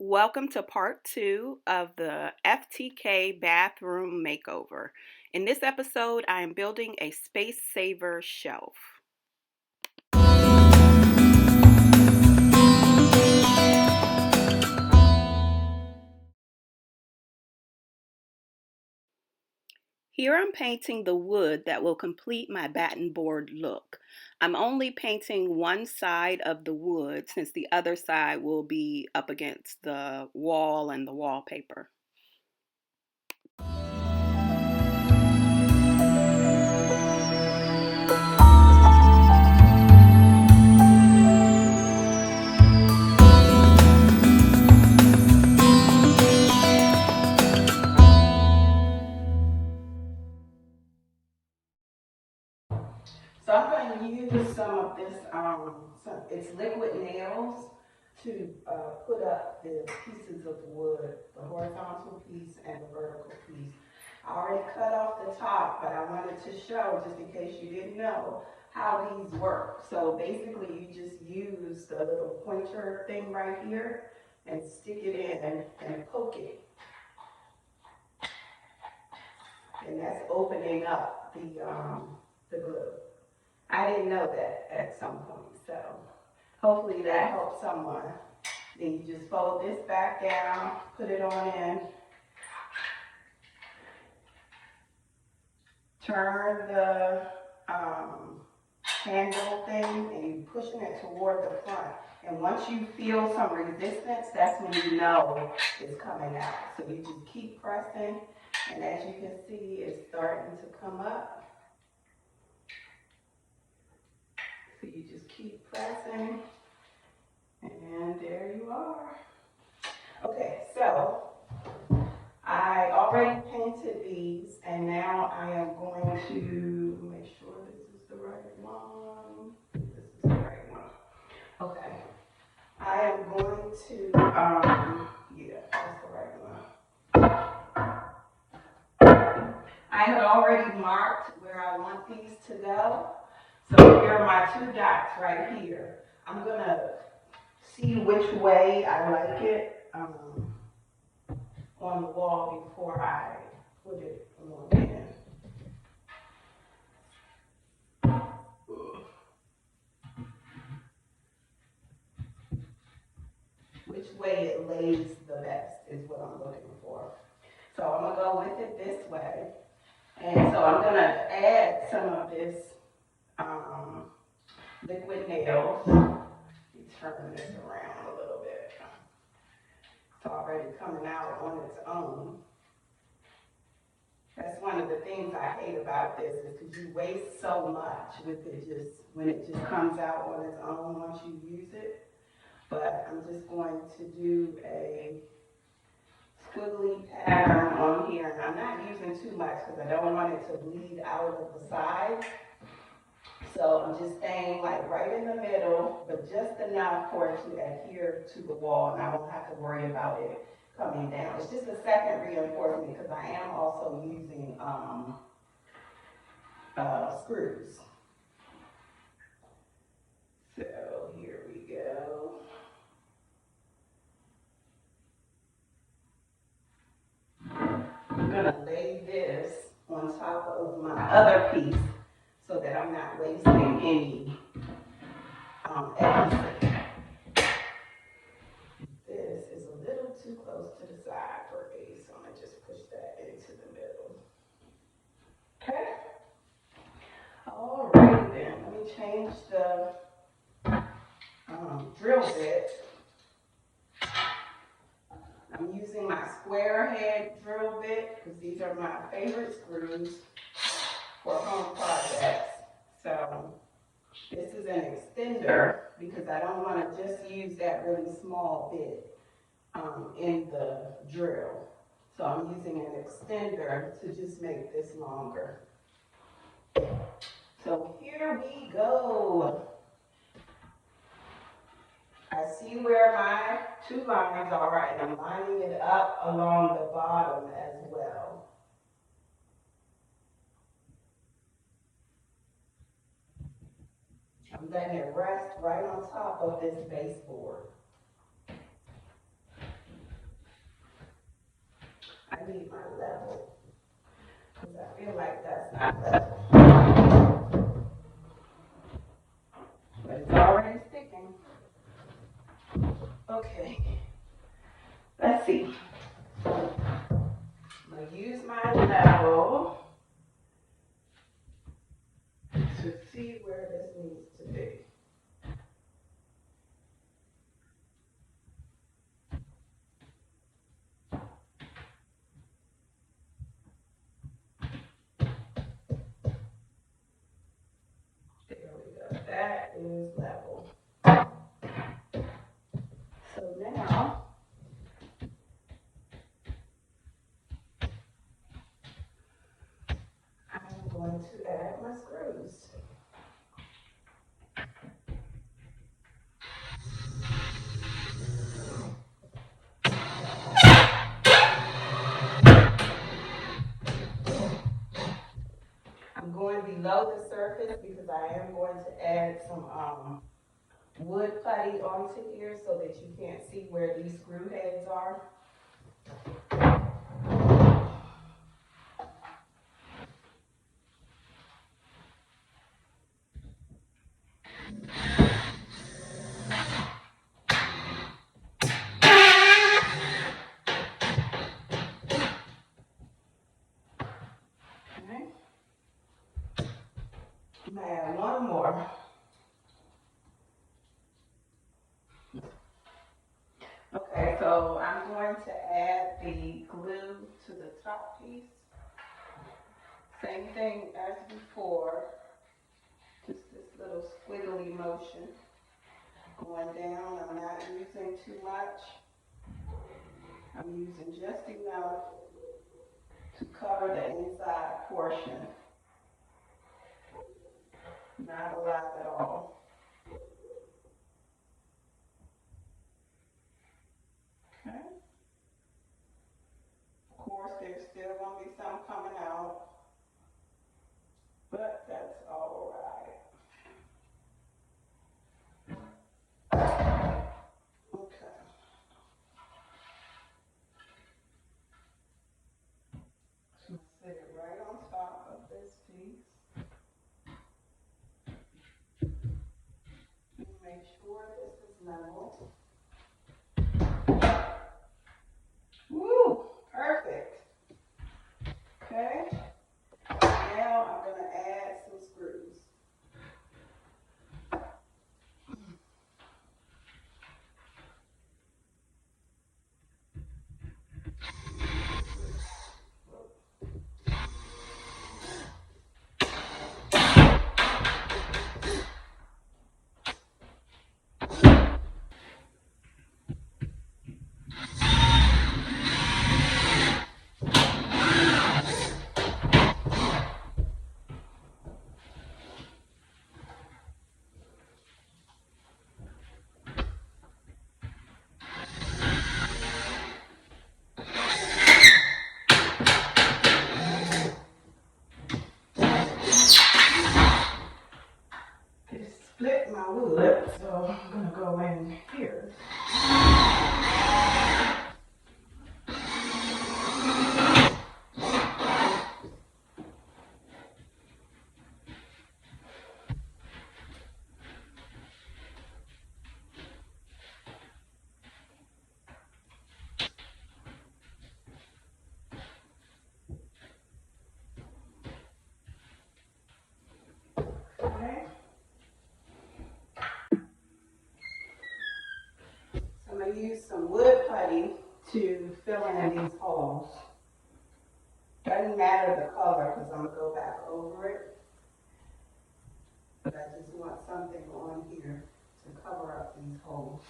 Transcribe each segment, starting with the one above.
Welcome to part 2 of the FTK bathroom makeover. In this episode, I am building a space saver shelf. Here I'm painting the wood that will complete my batten board look. I'm only painting one side of the wood since the other side will be up against the wall and the wallpaper. So I'm going to use some of this, it's liquid nails to put up the pieces of wood, the horizontal piece and the vertical piece. I already cut off the top, but I wanted to show, just in case you didn't know, how these work. So basically you just use the little pointer thing right here and stick it in and poke it. And that's opening up the glue. I didn't know that at some point, so hopefully that helps someone. Then you just fold this back down, put it on in, turn the handle thing, and you're pushing it toward the front. And once you feel some resistance, that's when you know it's coming out. So you just keep pressing, and as you can see, it's starting to come up. So you just keep pressing, and there you are. Okay, so I already painted these, and now I am going to make sure this is the right one. This is the right one. Okay. I am going to, yeah, that's the right one. I had already marked where I want these to go. So here are my 2 dots right here. I'm gonna see which way I like it on the wall before I put it on in. Which way it lays the best is what I'm looking for. So I'm gonna go with it this way. And so I'm gonna add some of this liquid nails. Turn this around a little bit. It's already coming out on its own. That's one of the things I hate about this is because you waste so much with it just when it just comes out on its own once you use it. But I'm just going to do a squiggly pattern on here, and I'm not using too much because I don't want it to bleed out of the sides. So I'm just staying like right in the middle, but just enough for it to adhere to the wall, and I won't have to worry about it coming down. It's just a second reinforcement because I am also using screws. So here we go. I'm gonna lay this on top of my other piece so that I'm not wasting any adhesive. This is a little too close to the side for me, so I'm gonna just push that into the middle. Okay. Alrighty then, let me change the drill bit. I'm using my square head drill bit because these are my favorite screws for home projects. So this is an extender because I don't want to just use that really small bit in the drill. So I'm using an extender to just make this longer. So here we go. I see where my 2 lines are, and I'm lining it up along the bottom as well. I'm letting it rest right on top of this baseboard. be my level, because I feel like that's not level. But it's already sticking. Okay, let's see. I'm going to use my level to see where this needs to be. There we go. That is level. So now, I'm going to add my screws. I'm going below the surface because I am going to add some wood putty onto here so that you can't see where these screw heads are. Okay. I'm gonna add one more. Okay, so I'm going to add the glue to the top piece. Same thing as before, just this little squiggly motion going down. I'm not using too much. I'm using just enough to cover the inside portion. Not a lot at all. Okay. Of course, there's still going to be some coming out, but that's all right. Okay. So set it right on top of this piece. Make sure this is level. Woo! Perfect. Okay. Now I'm going to add some screws. Split my wood, so I'm going to go in here. Okay. So I'm going to use some wood putty to fill in these holes. Doesn't matter the color because I'm going to go back over it. But I just want something on here to cover up these holes.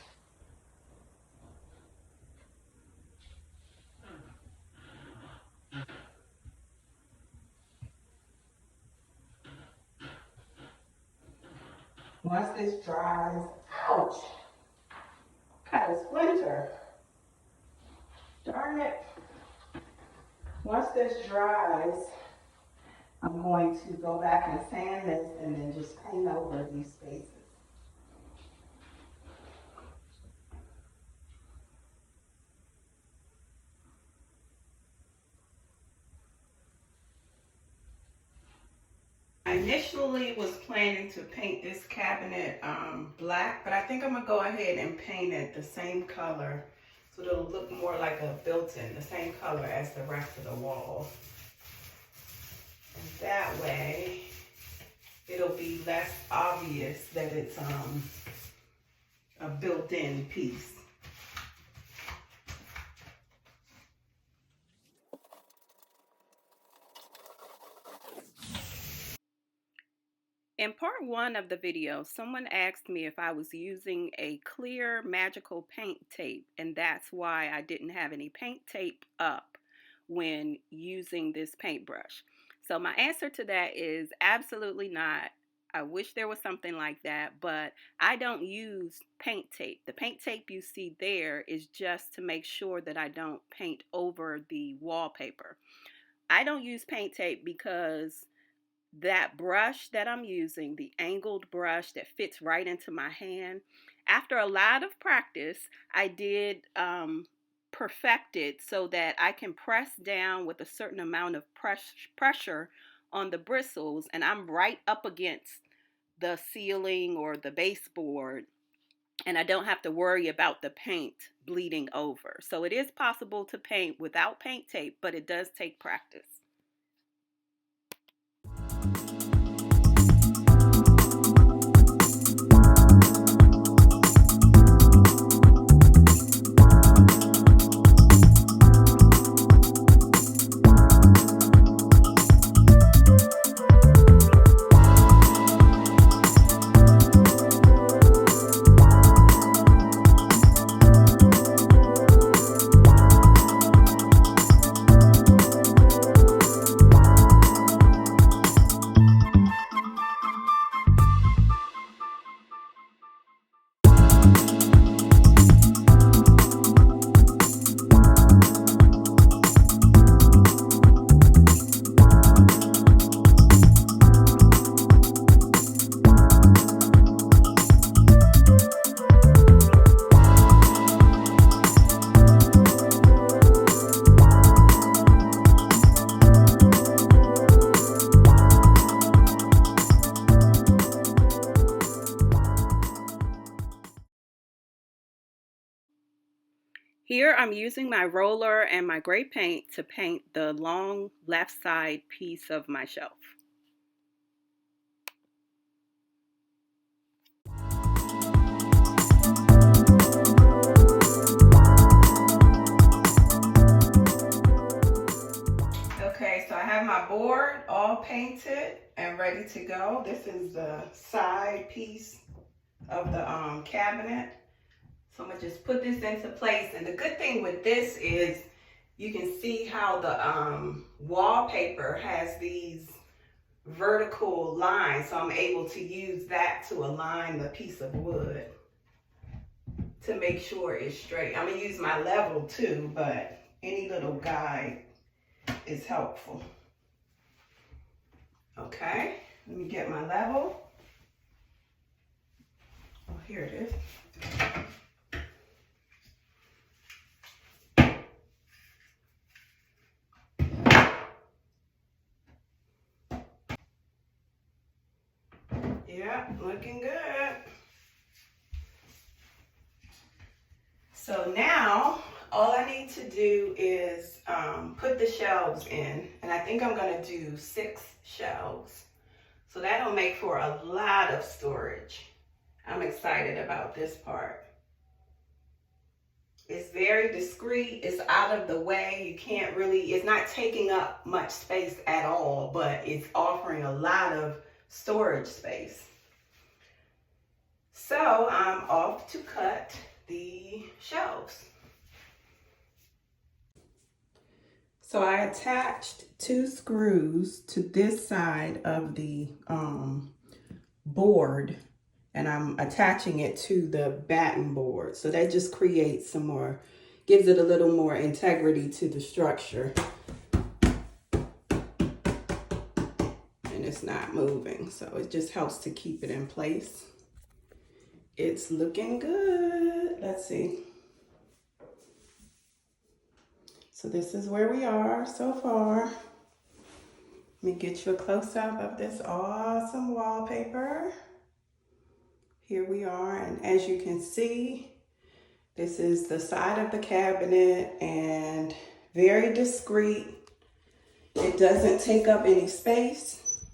Once this dries, ouch, got a splinter. Darn it. Once this dries, I'm going to go back and sand this and then just paint over these spaces. initially was planning to paint this cabinet black, but I think I'm gonna go ahead and paint it the same color so it'll look more like a built-in, the same color as the rest of the wall. And that way, it'll be less obvious that it's a built-in piece. In part one of the video, someone asked me if I was using a clear magical paint tape, and that's why I didn't have any paint tape up when using this paintbrush. So my answer to that is absolutely not. I wish there was something like that, but I don't use paint tape. The paint tape you see there is just to make sure that I don't paint over the wallpaper. I don't use paint tape because that brush that I'm using, the angled brush that fits right into my hand, after a lot of practice, I did perfect it so that I can press down with a certain amount of pressure on the bristles, and I'm right up against the ceiling or the baseboard, and I don't have to worry about the paint bleeding over. So it is possible to paint without paint tape, but it does take practice. Here I'm using my roller and my gray paint to paint the long left side piece of my shelf. Okay, so I have my board all painted and ready to go. This is the side piece of the cabinet. So I'm gonna just put this into place. And the good thing with this is you can see how the wallpaper has these vertical lines. So I'm able to use that to align the piece of wood to make sure it's straight. I'm gonna use my level too, but any little guide is helpful. Okay, let me get my level. Oh, here it is. Yeah, looking good. So now all I need to do is put the shelves in, and I think I'm gonna do 6 shelves. So that'll make for a lot of storage. I'm excited about this part. It's very discreet, it's out of the way. You can't really, it's not taking up much space at all, but it's offering a lot of storage space. So I'm off to cut the shelves. So I attached 2 screws to this side of the board, and I'm attaching it to the batten board. So that just creates some more, gives it a little more integrity to the structure. And it's not moving, so it just helps to keep it in place. It's looking good. Let's see. So this is where we are so far. Let me get you a close-up of this awesome wallpaper. Here we are, and as you can see, this is the side of the cabinet and very discreet. It doesn't take up any space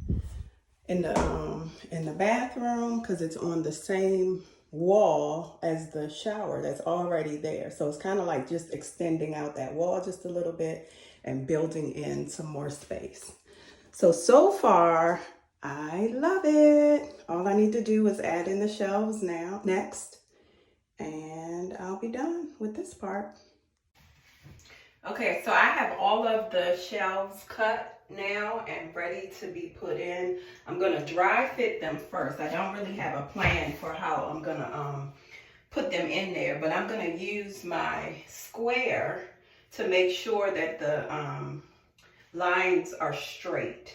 in the bathroom because it's on the same wall as the shower that's already there. So it's kind of like just extending out that wall just a little bit and building in some more space. So far, I love it. All I need to do is add in the shelves next, and I'll be done with this part. Okay, so I have all of the shelves cut now and ready to be put in. I'm gonna dry fit them first. I don't really have a plan for how I'm gonna put them in there, but I'm gonna use my square to make sure that the lines are straight.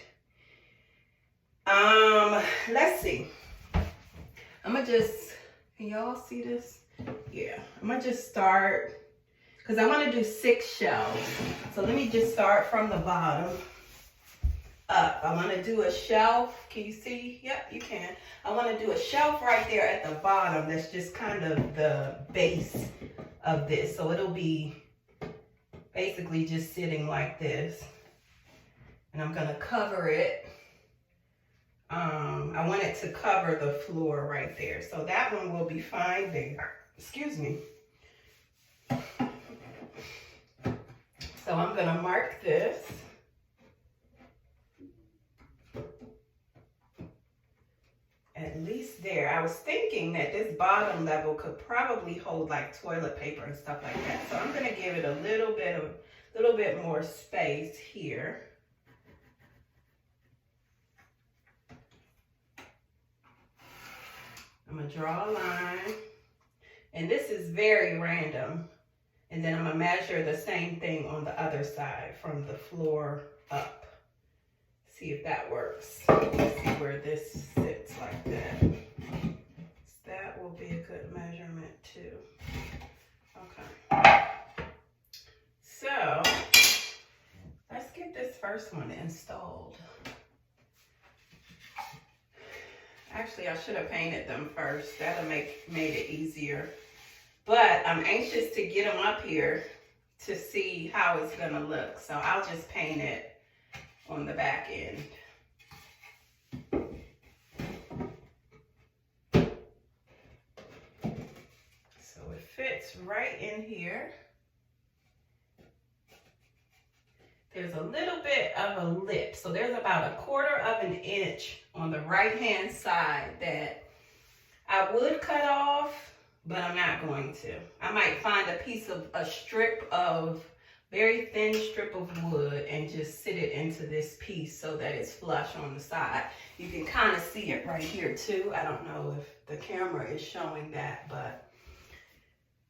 Let's see. I'm gonna just, can y'all see this? Yeah, I'm gonna just start, because I want to do 6 shelves. So let me just start from the bottom up. I want to do a shelf. Can you see? Yep, you can. I want to do a shelf right there at the bottom. That's just kind of the base of this. So it'll be basically just sitting like this. And I'm going to cover it. I want it to cover the floor right there. So that one will be fine there. Excuse me. So I'm going to mark this. At least there. I was thinking that this bottom level could probably hold like toilet paper and stuff like that. So I'm going to give it a little bit more space here. I'm going to draw a line. And this is very random. And then I'm going to measure the same thing on the other side from the floor up. See if that works. Let's see where this sits like that. That will be a good measurement too. Okay. So let's get this first one installed. Actually, I should have painted them first. That would made it easier. But I'm anxious to get them up here to see how it's going to look. So I'll just paint it on the back end. So it fits right in here. There's a little bit of a lip. So there's about 1/4 of an inch on the right-hand side that I would cut off, but I'm not going to. I might find a strip of, very thin strip of wood and just sit it into this piece so that it's flush on the side. You can kind of see it right here too. I don't know if the camera is showing that, but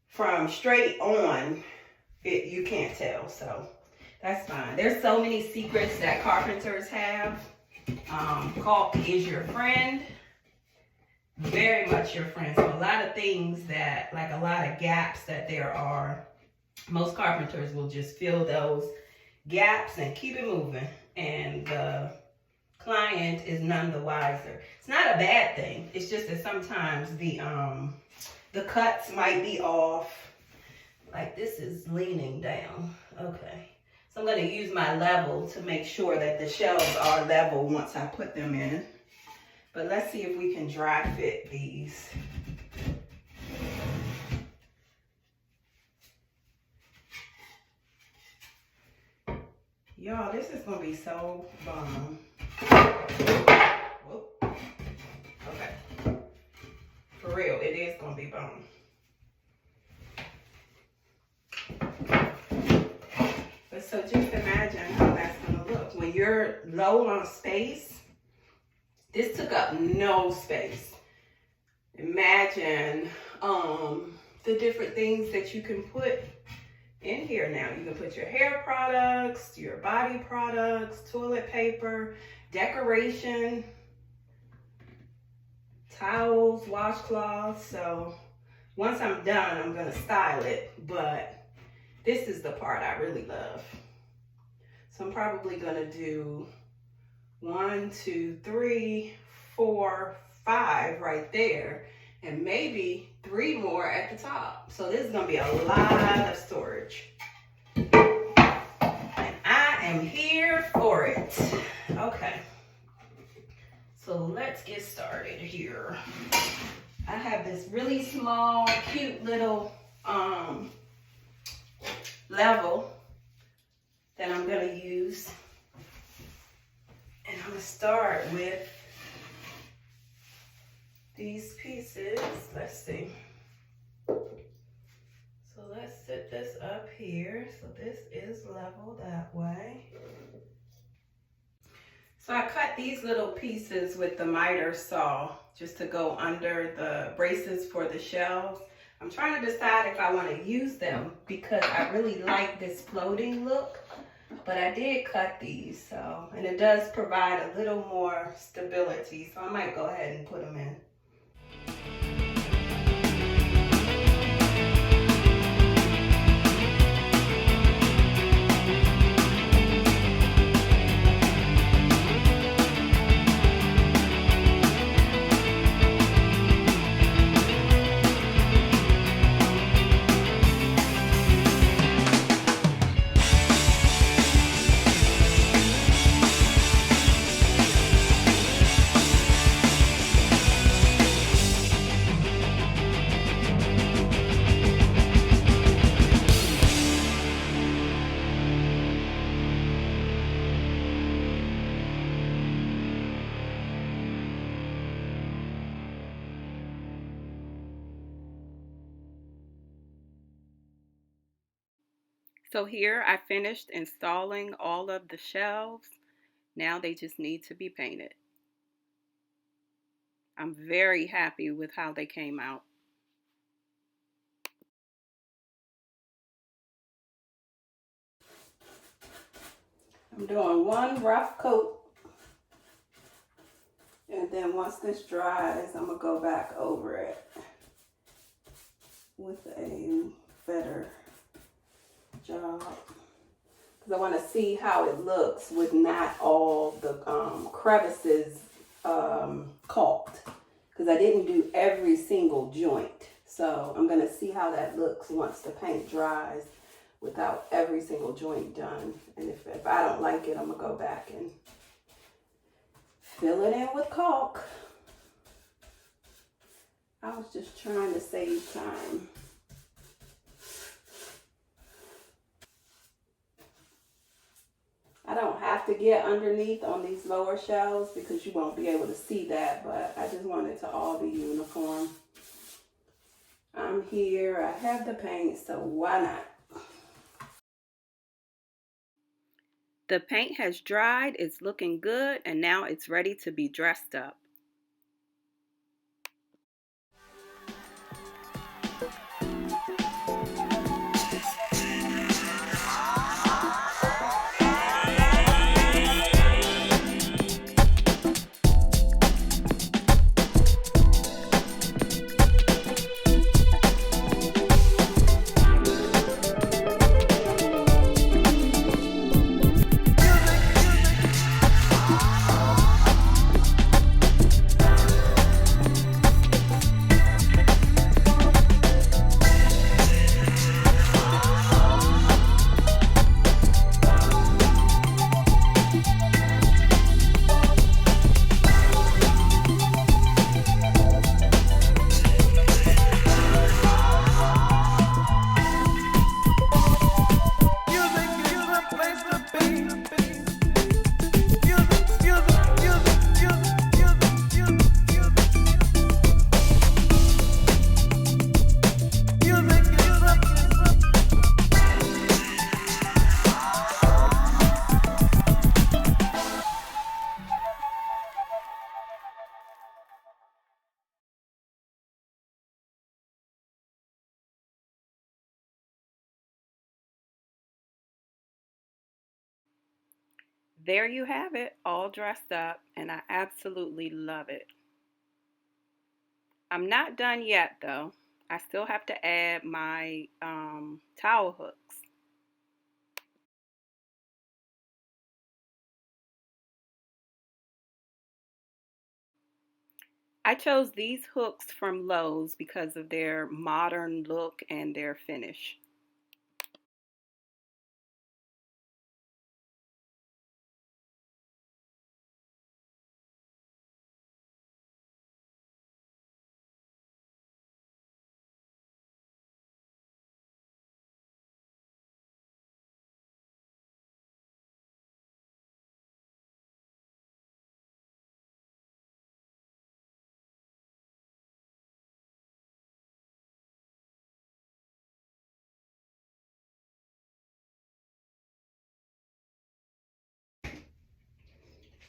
from straight on, you can't tell, so that's fine. There's so many secrets that carpenters have. Caulk is your friend. Very much your friend. So a lot of things that, like a lot of gaps that there are, most carpenters will just fill those gaps and keep it moving. And the client is none the wiser. It's not a bad thing. It's just that sometimes the cuts might be off. Like this is leaning down. Okay. So I'm going to use my level to make sure that the shelves are level once I put them in. But let's see if we can dry fit these. Y'all, this is going to be so bomb. Whoop. Okay. For real, it is going to be bomb. But so just imagine how that's going to look. When you're low on space, this took up no space. Imagine the different things that you can put in here now. You can put your hair products, your body products, toilet paper, decoration, towels, washcloths. So once I'm done, I'm going to style it. But this is the part I really love. So I'm probably going to do 1, 2, 3, 4, 5 right there, and maybe 3 more at the top. So this is gonna be a lot of storage. And I am here for it. Okay. So let's get started here. I have this really small, cute little level that I'm gonna use. And I'm gonna start with these pieces. Let's see. So let's set this up here. So this is level that way. So I cut these little pieces with the miter saw just to go under the braces for the shelves. I'm trying to decide if I want to use them because I really like this floating look, but I did cut these, so, and it does provide a little more stability, so I might go ahead and put them in. So here I finished installing all of the shelves. Now they just need to be painted. I'm very happy with how they came out. I'm doing one rough coat, and then once this dries, I'm gonna go back over it with a better job. Because I want to see how it looks with not all the crevices caulked. Because I didn't do every single joint. So I'm going to see how that looks once the paint dries without every single joint done. And if I don't like it, I'm going to go back and fill it in with caulk. I was just trying to save time. I don't have to get underneath on these lower shelves because you won't be able to see that, but I just want it to all be uniform. I'm here, I have the paint, so why not? The paint has dried, it's looking good, and now it's ready to be dressed up. There you have it, all dressed up, and I absolutely love it. I'm not done yet though. I still have to add my towel hooks. I chose these hooks from Lowe's because of their modern look and their finish.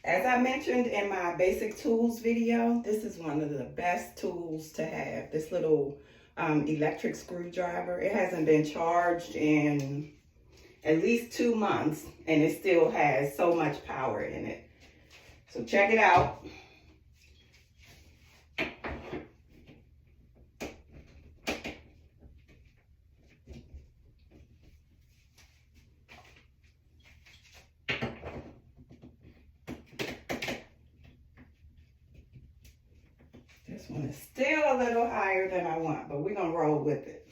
As I mentioned in my basic tools video, this is one of the best tools to have. This little electric screwdriver. It hasn't been charged in at least 2 months and it still has so much power in it. So check it out. This one is still a little higher than I want, but we're gonna roll with it.